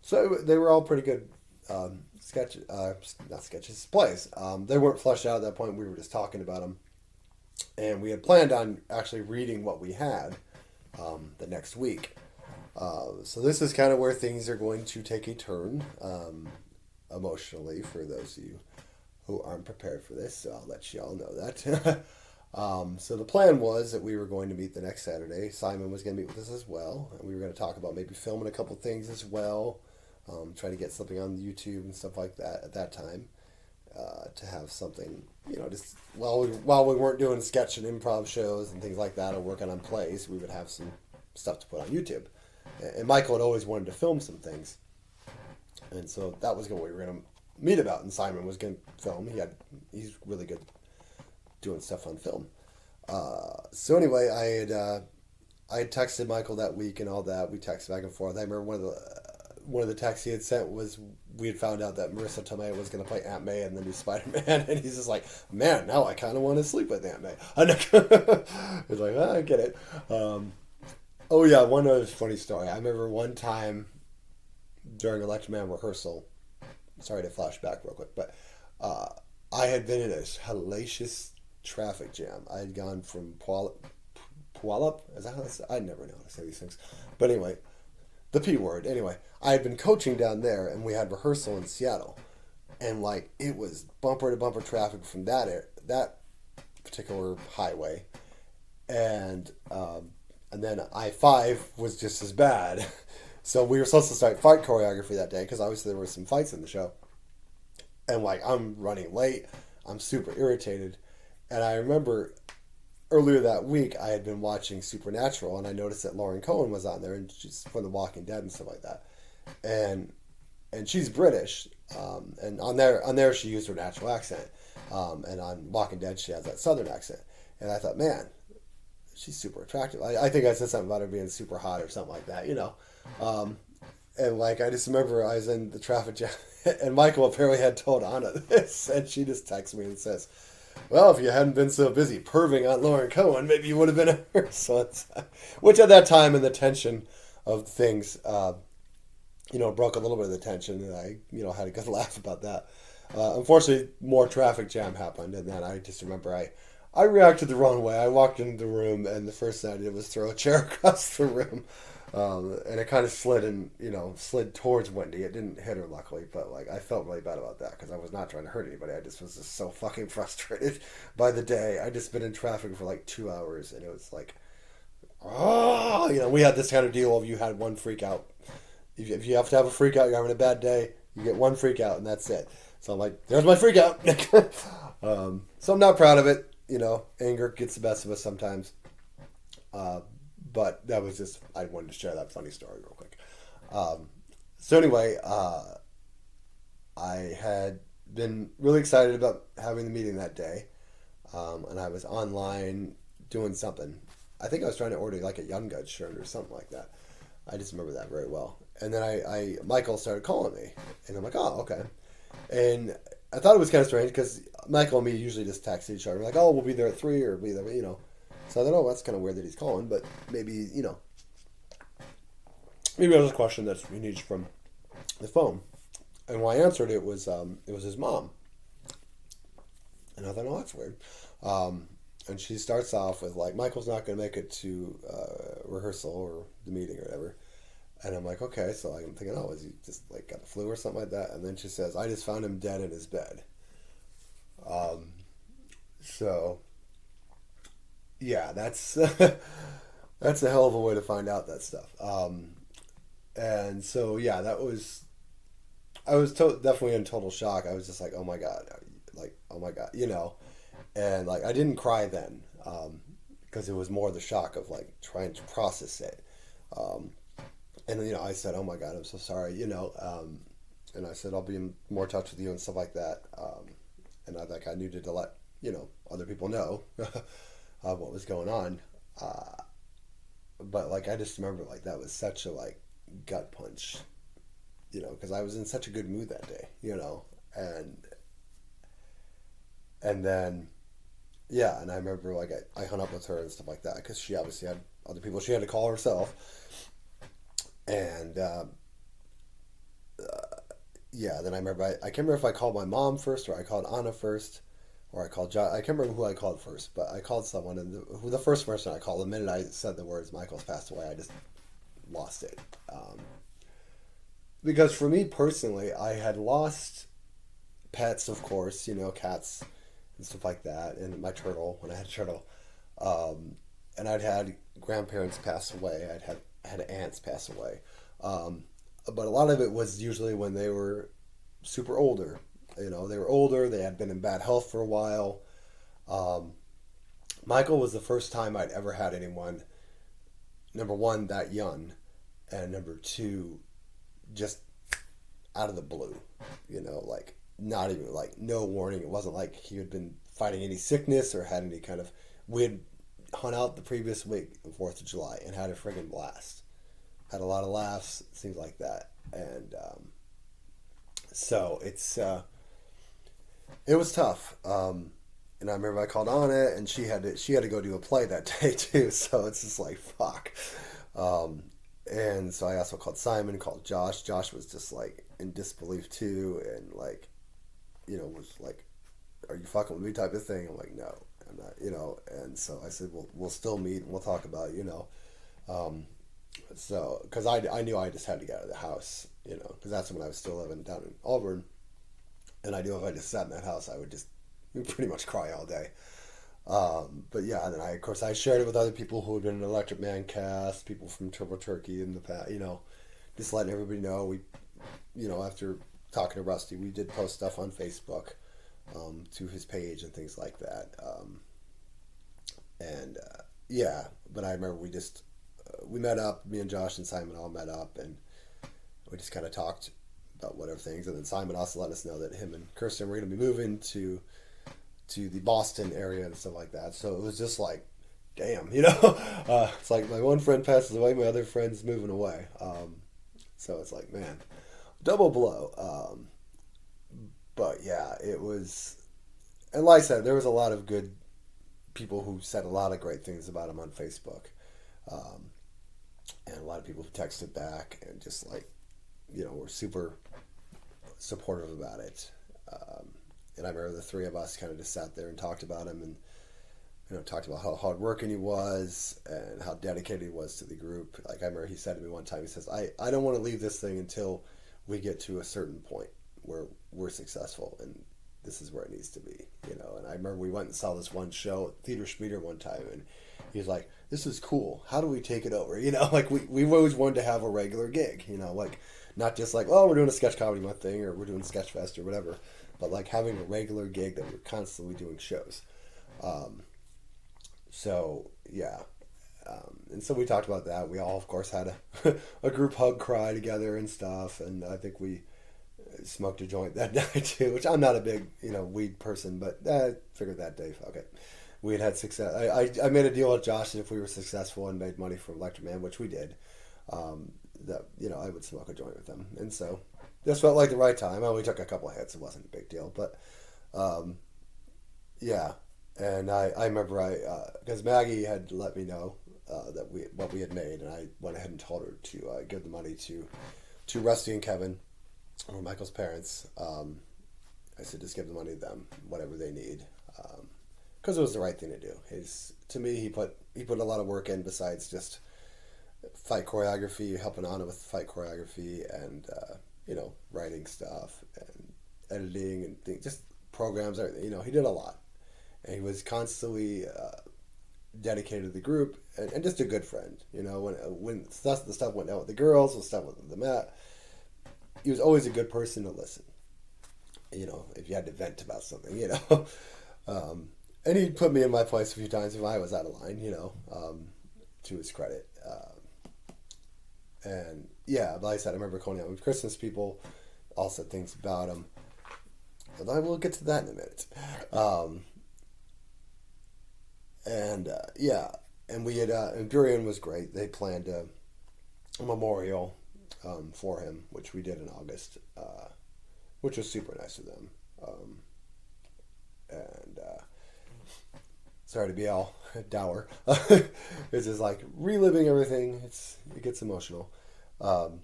So they were all pretty good not sketches, plays. They weren't fleshed out at that point. We were just talking about them. And we had planned on actually reading what we had the next week. So this is kind of where things are going to take a turn emotionally for those of you who aren't prepared for this. So I'll let you all know that. So the plan was that we were going to meet the next Saturday. Simon was going to meet with us as well. And we were going to talk about maybe filming a couple things as well. Try to get something on YouTube and stuff like that at that time. To have something, just while we weren't doing sketch and improv shows and things like that or working on plays, we would have some stuff to put on YouTube. And Michael had always wanted to film some things. And so that was what we were going to meet about. And Simon was going to film. He's really good doing stuff on film. So anyway, I had texted Michael that week and all that. We texted back and forth. I remember one of the texts he had sent was we had found out that Marissa Tomei was going to play Aunt May in the new Spider-Man, and he's just like, man, now I kind of want to sleep with Aunt May. He's like, I get it. Oh yeah, one other funny story. I remember one time during Election Man rehearsal, sorry to flash back real quick, but I had been in a hellacious traffic jam. I had gone from Puyallup? Is that how I never know how to say these things. But anyway, the P word. Anyway, I had been coaching down there, and we had rehearsal in Seattle, and it was bumper to bumper traffic from that particular highway, and then I-5 was just as bad. So we were supposed to start fight choreography that day because obviously there were some fights in the show, and I'm running late. I'm super irritated, and I remember earlier that week, I had been watching Supernatural, and I noticed that Lauren Cohen was on there, and she's from The Walking Dead and stuff like that, and she's British, and on there she used her natural accent, and on Walking Dead she has that Southern accent, and I thought, man, she's super attractive. I think I said something about her being super hot or something like that, and I just remember I was in the traffic jam, and Michael apparently had told Anna this, and she just texts me and says, well, if you hadn't been so busy perving on Lauren Cohen, maybe you would have been a nurse. Which at that time, in the tension of things, broke a little bit of the tension, and I, had a good laugh about that. Unfortunately, more traffic jam happened, and then I just remember I reacted the wrong way. I walked into the room, and the first thing I did was throw a chair across the room. And it kind of slid towards Wendy. It didn't hit her, luckily, but I felt really bad about that because I was not trying to hurt anybody. I just was so fucking frustrated by the day. I just been in traffic for 2 hours, and it was we had this kind of deal of you had one freak out. If you have to have a freak out, you're having a bad day, you get one freak out, and that's it. So I'm like, there's my freak out. So I'm not proud of it. Anger gets the best of us sometimes. But that was just, I wanted to share that funny story real quick. So anyway, I had been really excited about having the meeting that day. And I was online doing something. I think I was trying to order a Young Guns shirt or something like that. I just remember that very well. And then Michael started calling me. And I'm like, oh, okay. And I thought it was kind of strange because Michael and me usually just text each other. We're like, oh, we'll be there at 3 or be there, So I thought, oh, that's kind of weird that he's calling, but maybe, maybe it was a question that he needs from the phone. And when I answered, it was his mom. And I thought, oh, that's weird. And she starts off with Michael's not going to make it to rehearsal or the meeting or whatever. And I'm like, okay. So I'm thinking, oh, is he just got the flu or something like that? And then she says, I just found him dead in his bed. So yeah, that's that's a hell of a way to find out that stuff. And so yeah, I was definitely in total shock. I was just like, oh my god, oh my god, and I didn't cry then, because it was more the shock of trying to process it. And I said, oh my god, I'm so sorry, and I said I'll be in more touch with you and stuff like that. And I needed to let other people know what was going on, but I just remember that was such a gut punch because I was in such a good mood that day, and then yeah, and I remember like I hung up with her and stuff like that because she obviously had other people she had to call herself, and yeah, then I remember I can't remember if I called my mom first or I called Anna first. Or I called John. I can't remember who I called first, but I called someone, and the first person I called, the minute I said the words "Michael's passed away," I just lost it. Because for me personally, I had lost pets, of course, cats and stuff like that, and my turtle when I had a turtle, and I'd had grandparents pass away. Had aunts pass away, but a lot of it was usually when they were super older. They were older. They had been in bad health for a while. Um, Michael was the first time I'd ever had anyone, number one, that young, and number two, just out of the blue. Like not even like no warning. It wasn't like he had been fighting any sickness or had any kind of. We had hung out the previous week, the 4th of July, and had a friggin' blast. Had a lot of laughs, things like that, and so it was tough. And I remember I called on it, and she had to go do a play that day too. So it's just like fuck. Um, and so I also called Simon, called Josh. Josh was just like in disbelief too, and like, was like, "Are you fucking with me?" type of thing. I'm like, "No, I'm not." And so I said, "We'll still meet and we'll talk about Um, so because I knew I just had to get out of the house, because that's when I was still living down in Auburn, and I knew if I just sat in that house, I would just pretty much cry all day. But yeah, and then of course, I shared it with other people who had been in Electric Man cast, people from Turbo Turkey in the past, just letting everybody know. After talking to Rusty, we did post stuff on Facebook, to his page and things like that. And yeah, but I remember we met up, me and Josh and Simon all met up, and we just kind of talked about whatever things. And then Simon also let us know that him and Kirsten were going to be moving to the Boston area and stuff like that. So it was just like, damn, it's like my one friend passes away, my other friend's moving away. So it's like, man, double blow. But yeah, it was, and like I said, there was a lot of good people who said a lot of great things about him on Facebook. And a lot of people who texted back and just like, were super supportive about it. And I remember the three of us kind of just sat there and talked about him, and talked about how hardworking he was and how dedicated he was to the group. Like I remember he said to me one time, he says, I don't want to leave this thing until we get to a certain point where we're successful, and this is where it needs to be, And I remember we went and saw this one show at Theater Schmieder one time, and he was like, "This is cool. How do we take it over?" Like we've always wanted to have a regular gig, like not just like, oh, we're doing a sketch comedy month thing or we're doing sketch fest or whatever, but like having a regular gig that we're constantly doing shows. So yeah, and so we talked about that. We all, of course, had a group hug cry together and stuff, and I think we smoked a joint that night too, which I'm not a big weed person, but I figured that day, okay, we had success. I made a deal with Josh that if we were successful and made money from Electric Man, which we did, that I would smoke a joint with him, and so this felt like the right time. I only took a couple of hits; it wasn't a big deal, but yeah. And I remember because Maggie had let me know that what we had made, and I went ahead and told her to give the money to Rusty and Kevin, or Michael's parents. I said just give the money to them, whatever they need, because it was the right thing to do. To me, he put a lot of work in besides just fight choreography, helping Anna with fight choreography, and writing stuff and editing and just programs. Everything. He did a lot. And he was constantly dedicated to the group and just a good friend. When the stuff went out with the girls, the stuff with the Matt, he was always a good person to listen. If you had to vent about something, and he put me in my place a few times if I was out of line, to his credit. And yeah, like I said, I remember calling out with Christmas people, all said things about him. But I will get to that in a minute. And yeah, and we had and Durian was great. They planned a memorial for him, which we did in August, which was super nice of them. And sorry to be all dour. It's just like reliving everything. It gets emotional. So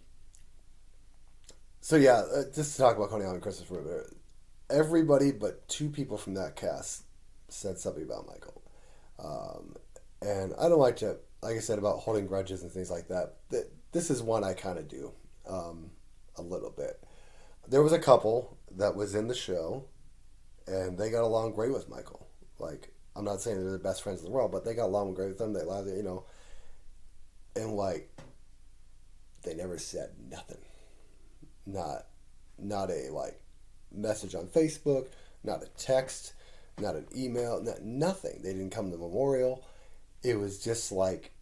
yeah, just to talk about Coney Island Christmas for a minute. Everybody but two people from that cast said something about Michael. And I don't like to, like I said, about holding grudges and things like that. This is one I kind of do a little bit. There was a couple that was in the show, and they got along great with Michael. Like, I'm not saying they're the best friends in the world, but they got along great with them. They laughed, and like, they never said nothing. Not a like message on Facebook, not a text, not an email, nothing. They didn't come to the memorial. It was just like,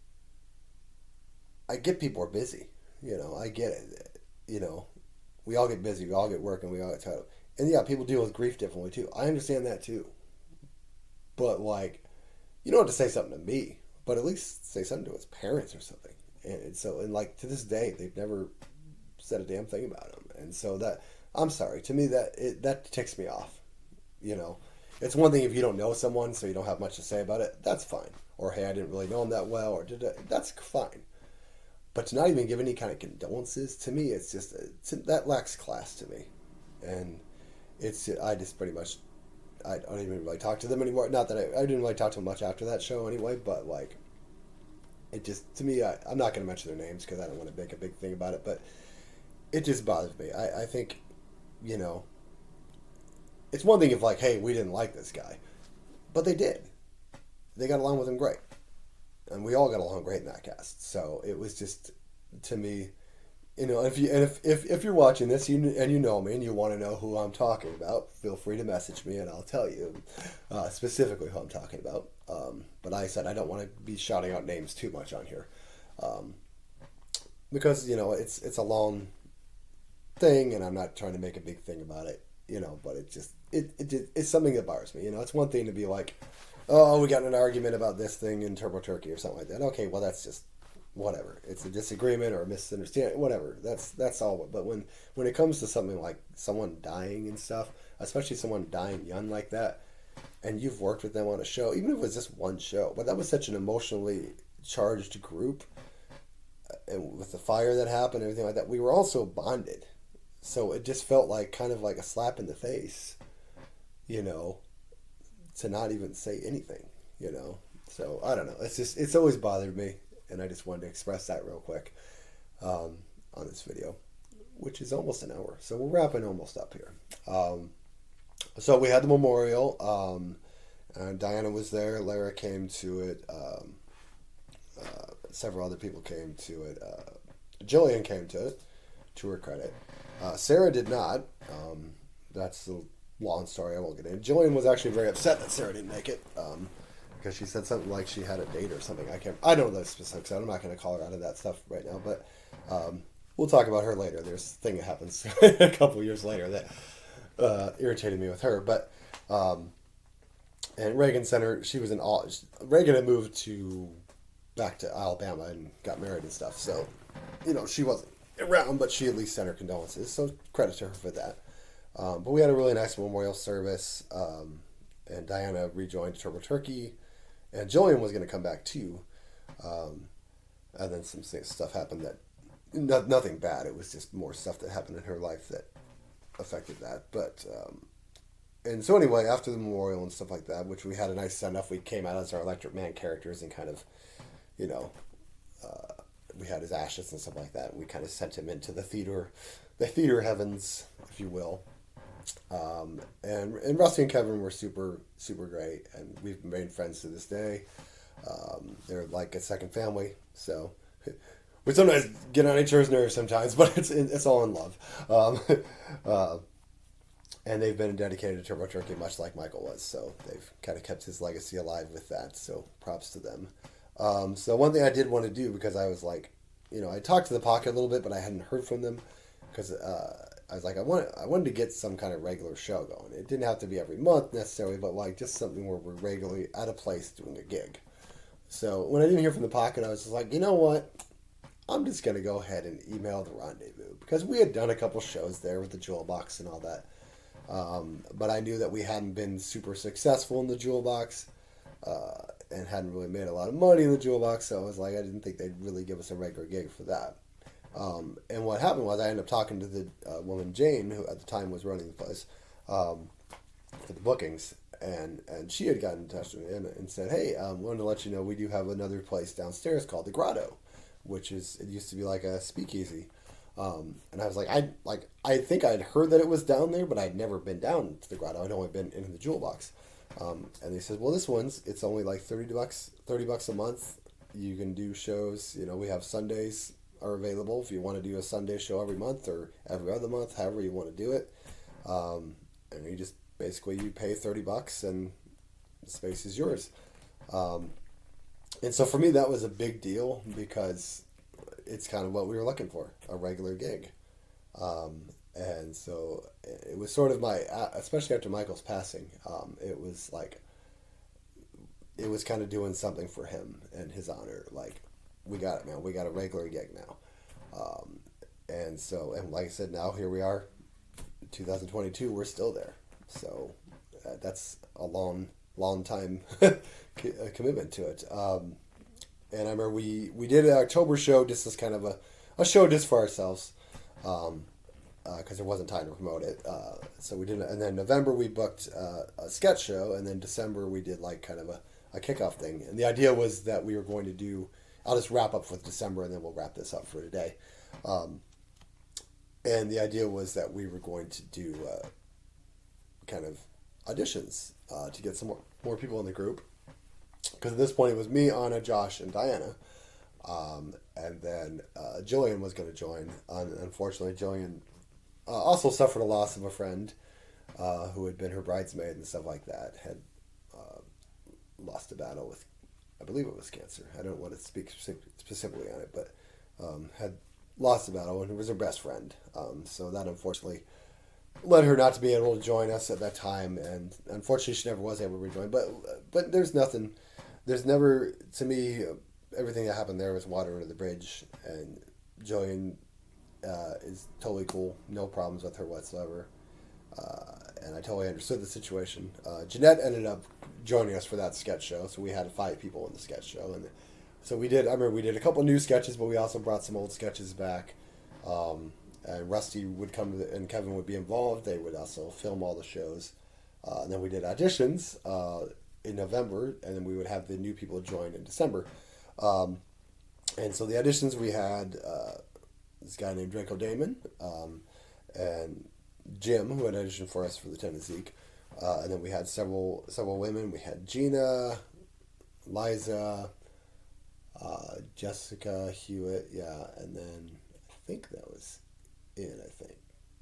I get people are busy, I get it, we all get busy, we all get work, and we all get tired. And yeah, people deal with grief differently too. I understand that too. But like, you don't have to say something to me, but at least say something to his parents or something. And so, like, to this day, they've never said a damn thing about him. And so that, I'm sorry, to me that ticks me off. It's one thing if you don't know someone, so you don't have much to say about it. That's fine. Or hey, I didn't really know him that well, or that's fine. But to not even give any kind of condolences, to me, it's just that lacks class to me. And I just pretty much, I don't even really talk to them anymore. Not that I didn't really talk to them much after that show anyway, but like, it just, to me, I'm not going to mention their names because I don't want to make a big thing about it, but it just bothers me. I think, it's one thing if like, hey, we didn't like this guy, but they did. They got along with him great. And we all got along great in that cast. So it was just, to me, if you're watching this and you know me and you want to know who I'm talking about, feel free to message me and I'll tell you specifically who I'm talking about. But I said I don't want to be shouting out names too much on here, because it's a long thing and I'm not trying to make a big thing about it. But it's something that bothers me. It's one thing to be like, oh, we got in an argument about this thing in Turbo Turkey or something like that. Okay, well, that's just whatever. It's a disagreement or a misunderstanding, whatever. That's all. But when it comes to something like someone dying and stuff, especially someone dying young like that, and you've worked with them on a show, even if it was just one show, but that was such an emotionally charged group, and with the fire that happened and everything like that, we were all so bonded. So it just felt like kind of like a slap in the face, to not even say anything, So I don't know. It's always bothered me, and I just wanted to express that real quick on this video, which is almost an hour. So we're wrapping almost up here. So we had the memorial. And Diana was there. Lara came to it. Several other people came to it. Jillian came to it, to her credit. Sarah did not. That's the long story. I won't get into. Jillian was actually very upset that Sarah didn't make it, because she said something like she had a date or something. I don't know the specifics. I'm not going to call her out of that stuff right now, but we'll talk about her later. There's a thing that happens a couple years later that irritated me with her. But and Reagan sent her. She was in awe. Reagan had moved back to Alabama and got married and stuff. So she wasn't around, but she at least sent her condolences. So credit to her for that. But we had a really nice memorial service, and Diana rejoined Turbo Turkey, and Jillian was going to come back too, and then some stuff happened that, nothing bad, it was just more stuff that happened in her life that affected that, but, and so anyway, after the memorial and stuff like that, which we had a nice send-off, we came out as our Electric Man characters and kind of, we had his ashes and stuff like that, and we kind of sent him into the theater heavens, if you will. And Rusty and Kevin were super, super great, and we've remained friends to this day. They're like a second family, so we sometimes get on each other's nerves sometimes, but it's all in love. And they've been dedicated to Turbo Turkey, much like Michael was, so they've kind of kept his legacy alive with that, so props to them. So one thing I did want to do, because I was like, I talked to the Pocket a little bit, but I hadn't heard from them, because I was like, I wanted to get some kind of regular show going. It didn't have to be every month necessarily, but like just something where we're regularly at a place doing a gig. So when I didn't hear from the Pocket, I was just like, you know what? I'm just going to go ahead and email the Rendezvous because we had done a couple shows there with the Jewel Box and all that. But I knew that we hadn't been super successful in the Jewel Box and hadn't really made a lot of money in the Jewel Box. So I was like, I didn't think they'd really give us a regular gig for that. And what happened was I ended up talking to the woman, Jane, who at the time was running the place for the bookings. And she had gotten in touch with me and said, hey, I wanted to let you know we do have another place downstairs called the Grotto, which is, it used to be like a speakeasy. And I was like, I think I'd heard that it was down there, but I'd never been down to the Grotto. I'd only been in the Jewel Box. And they said, well, this one's, it's only like $30 a month. You can do shows, we have Sundays are available if you want to do a Sunday show every month or every other month, however you want to do it. And you just, basically you pay $30 and the space is yours. And so for me, that was a big deal because it's kind of what we were looking for, a regular gig. And so it was sort of especially after Michael's passing, it was like, it was kind of doing something for him and his honor. Like, we got it, man. We got a regular gig now. And like I said, now here we are, 2022, we're still there. So that's a long time commitment to it. And I remember we did an October show just as kind of a show just for ourselves, because there wasn't time to promote it. So we did it. And then November we booked a sketch show, and then December we did like kind of a kickoff thing. And the idea was that we were going to do, I'll just wrap up with December and then we'll wrap this up for today. And the idea was that we were going to do kind of auditions to get some more people in the group. Because at this point it was me, Anna, Josh, and Diana. And then Jillian was going to join. Unfortunately, Jillian also suffered a loss of a friend who had been her bridesmaid and stuff like that. Had lost a battle with, I believe it was cancer. I don't want to speak specifically on it, but had lost a battle and it was her best friend. So that unfortunately led her not to be able to join us at that time, and unfortunately she never was able to rejoin. But there's never, to me, everything that happened there was water under the bridge, and Jillian is totally cool, no problems with her whatsoever, and I totally understood the situation. Jeanette ended up joining us for that sketch show, so we had 5 people in the sketch show, and so I remember we did a couple new sketches, but we also brought some old sketches back. And Rusty would come and Kevin would be involved. They would also film all the shows. And then we did auditions in November, and then we would have the new people join in December. And so the auditions we had this guy named Draco Damon and Jim, who had auditioned for us for the Tennessee. And then we had several women. We had Gina, Liza, Jessica Hewitt, and then I think that was it.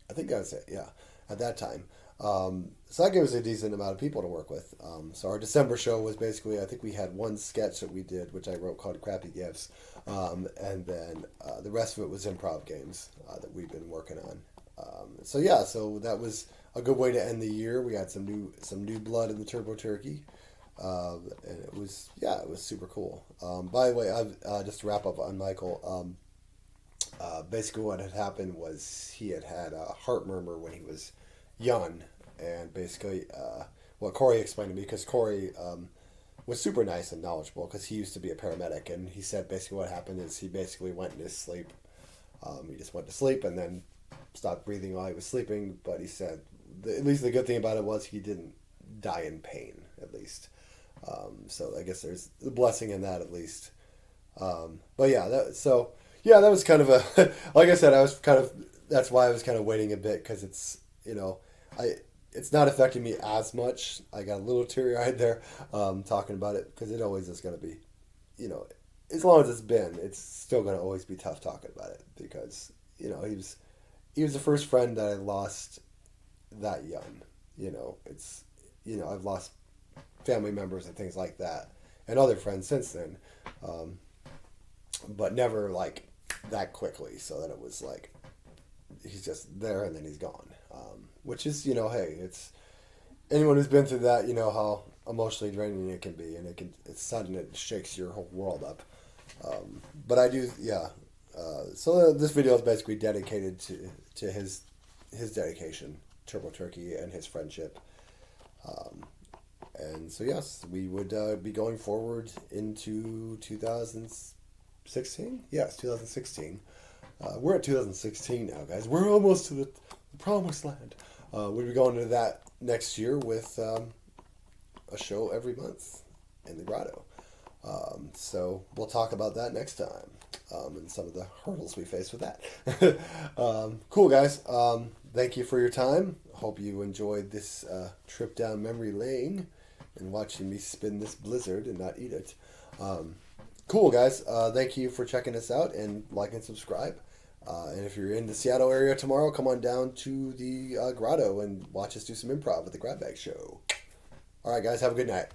I think that was it. Yeah, at that time. So that gave us a decent amount of people to work with. So our December show was basically, I think we had one sketch that we did, which I wrote called Crappy Gifts, and then the rest of it was improv games that we've been working on. So that was a good way to end the year. We had some new blood in the Turbo Turkey. And it was super cool. By the way, just to wrap up on Michael, basically what had happened was he had a heart murmur when he was young, and basically what Corey explained to me, because Corey was super nice and knowledgeable because he used to be a paramedic, and he said basically what happened is he basically went into sleep. He just went to sleep and then stopped breathing while he was sleeping, but he said at least the good thing about it was he didn't die in pain, at least. So I guess there's the blessing in that, at least. But yeah, that was kind of a, like I said, that's why I was kind of waiting a bit, because it's, it's not affecting me as much. I got a little teary-eyed there, talking about it, because it always is going to be, as long as it's still going to always be tough talking about it, because, he was the first friend that I lost that young. I've lost family members and things like that, and other friends since then, but never like that quickly, so that it was like he's just there and then he's gone, which is, hey, it's anyone who's been through that, how emotionally draining it can be, and it's sudden, it shakes your whole world up. But I do, So this video is basically dedicated to his dedication, Turbo Turkey, and his friendship. And so yes, we would be going forward into 2016. Yes, 2016. We're at 2016 now, guys. We're almost to the promised land. We'll be going into that next year with a show every month in the grotto. So we'll talk about that next time, and some of the hurdles we face with that. Cool, guys. Thank you for your time. Hope you enjoyed this trip down memory lane and watching me spin this blizzard and not eat it. Cool, guys. Thank you for checking us out, and like and subscribe. And if you're in the Seattle area tomorrow, come on down to the grotto and watch us do some improv at the Grab Bag Show. All right, guys. Have a good night.